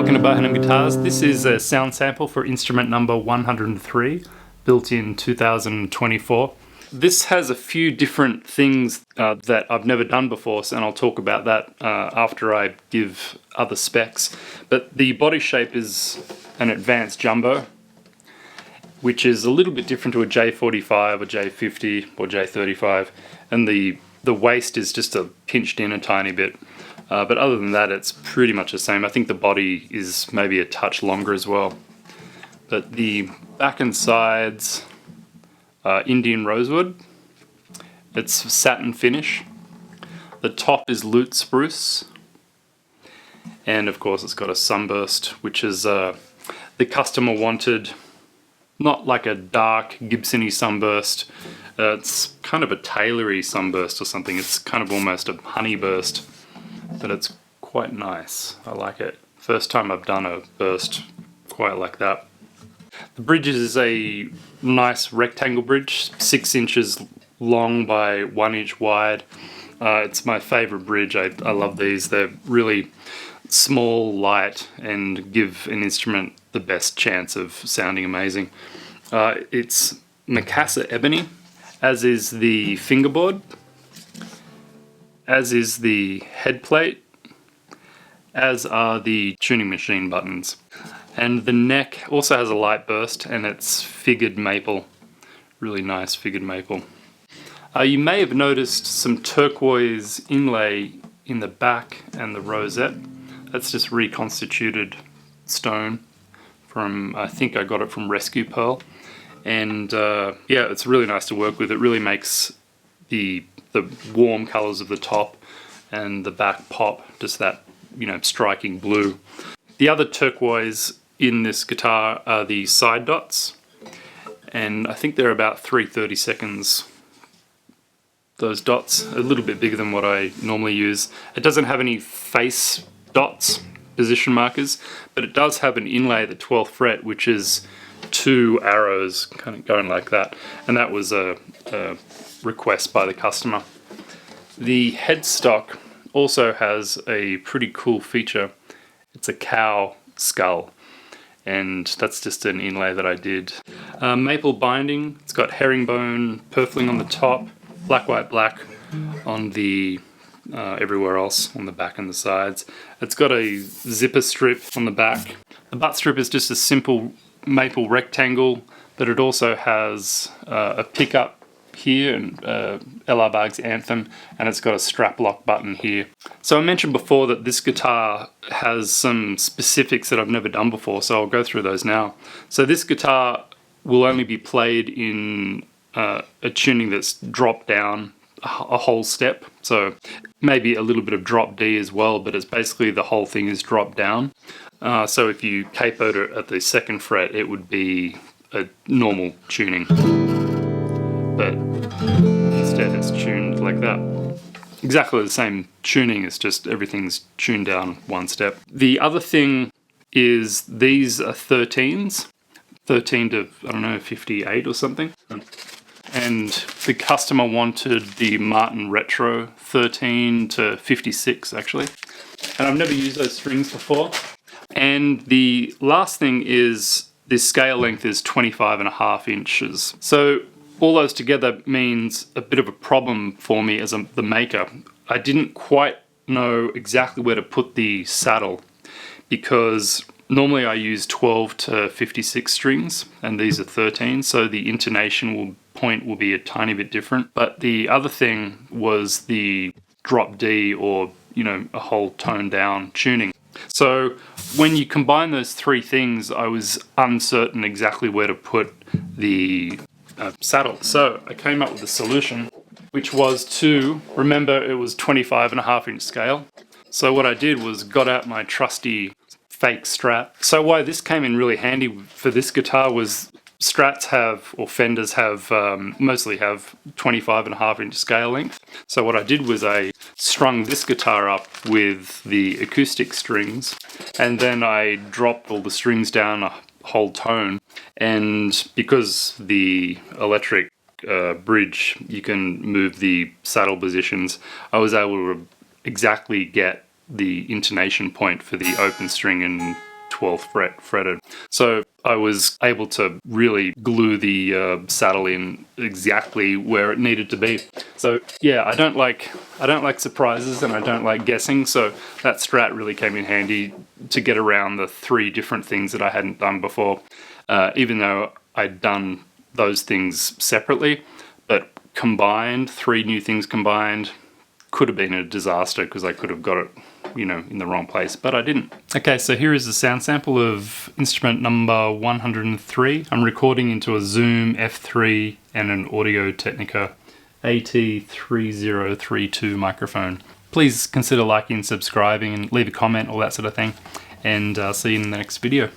Welcome to Beau Hannam Guitars. This is a sound sample for instrument number 103, built in 2024. This has a few different things that I've never done before, and I'll talk about that after I give other specs. But the body shape is an advanced jumbo, which is a little bit different to a J45 or J50 or J35, and the waist is just pinched in a tiny bit. But other than that, it's pretty much the same. I think the body is maybe a touch longer as well. But the back and sides are Indian Rosewood. It's satin finish. The top is Lutz Spruce. And of course it's got a sunburst, which is the customer wanted not like a dark Gibson-y sunburst. It's kind of a Taylory sunburst or something. It's kind of almost a honey burst. But it's quite nice. I like it. First time I've done a burst quite like that. The bridge is a nice rectangle bridge, 6 inches long by 1 inch wide. It's my favorite bridge. I love these. They're really small, light, and give an instrument the best chance of sounding amazing. It's Macassar ebony, as is the fingerboard, as is the headplate, as are the tuning machine buttons. And the neck also has a light burst, and it's figured maple. Really nice figured maple. You may have noticed some turquoise inlay in the back and the rosette. That's just reconstituted stone from, I think I got it from Rescue Pearl. And yeah, it's really nice to work with. It really makes the warm colours of the top and the back pop, just that, striking blue. The other turquoise in this guitar are the side dots, and I think they're about 3/32, those dots, a little bit bigger than what I normally use. It doesn't have any face dots, position markers, but it does have an inlay at the 12th fret, which is 2 arrows kind of going like that, and that was a request by the customer. The headstock also has a pretty cool feature. It's a cow skull, and that's just an inlay that I did. Maple binding. It's got herringbone purfling on the top, black, white, black on the everywhere else on the back and the sides. It's got a zipper strip on the back. The butt strip is just a simple maple rectangle, but it also has a pickup here and LR Bag's Anthem, and it's got a strap lock button here. So I mentioned before that this guitar has some specifics that I've never done before, so I'll go through those now. So this guitar will only be played in a tuning that's dropped down a whole step, so maybe a little bit of drop D as well, but it's basically the whole thing is dropped down. So if you capoed it at the 2nd fret, it would be a normal tuning, but instead it's tuned like that. Exactly the same tuning, it's just everything's tuned down 1 step. The other thing is these are 13s, 13 to, I don't know, 58 or something. And the customer wanted the Martin Retro 13 to 56 actually. And I've never used those strings before. And the last thing is this scale length is 25.5 inches. So all those together means a bit of a problem for me as the maker. I didn't quite know exactly where to put the saddle, because normally I use 12 to 56 strings and these are 13, so the intonation point will be a tiny bit different. But the other thing was the drop D, or a whole tone down tuning. So when you combine those 3 things, I was uncertain exactly where to put the saddle. So I came up with a solution, which was to, remember it was 25.5 inch scale. So what I did was got out my trusty fake Strat. So why this came in really handy for this guitar was Strats have, or Fenders have, mostly have 25.5 inch scale length. So what I did was I strung this guitar up with the acoustic strings, and then I dropped all the strings down a whole tone. And because the electric bridge, you can move the saddle positions, I was able to exactly get the intonation point for the open string and 12th fret fretted. So I was able to really glue the saddle in exactly where it needed to be. So yeah, I don't like surprises and I don't like guessing, so that Strat really came in handy to get around the 3 different things that I hadn't done before, even though I'd done those things separately, but combined, 3 new things combined, could have been a disaster because I could have got it, you know, in the wrong place, but I didn't. Okay, so here is a sound sample of instrument number 103. I'm recording into a Zoom F3 and an Audio Technica AT3032 microphone. Please consider liking, subscribing, and leave a comment, all that sort of thing, and see you in the next video.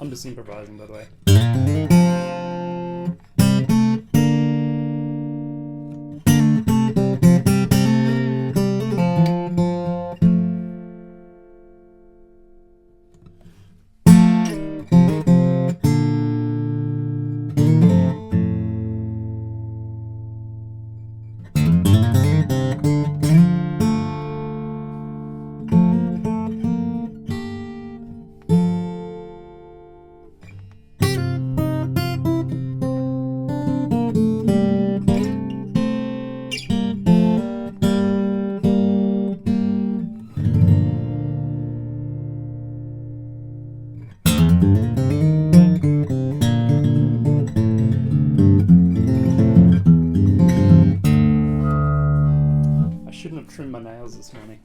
I'm just improvising, by the way. Shouldn't have trimmed my nails this morning.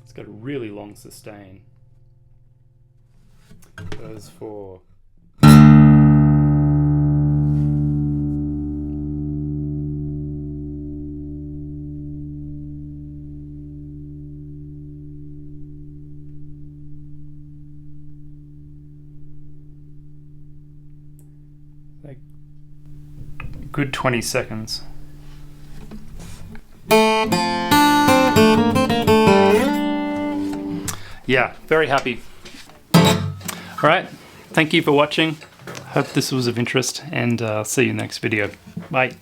It's got a really long sustain. Goes for good 20 seconds. Yeah, very happy. Alright, thank you for watching. Hope this was of interest, and see you next video. Bye.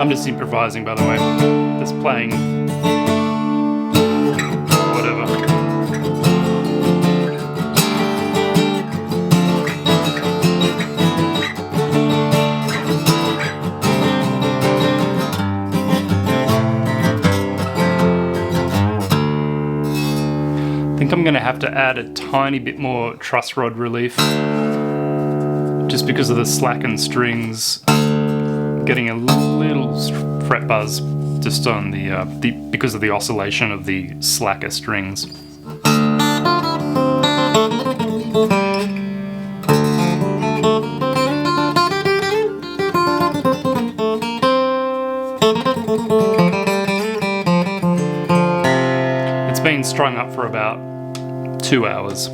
I'm just improvising, by the way. Just playing whatever. I think I'm going to have to add a tiny bit more truss rod relief, just because of the slackened strings. Getting a little fret buzz just on the because of the oscillation of the slacker strings. It's been strung up for about 2 hours.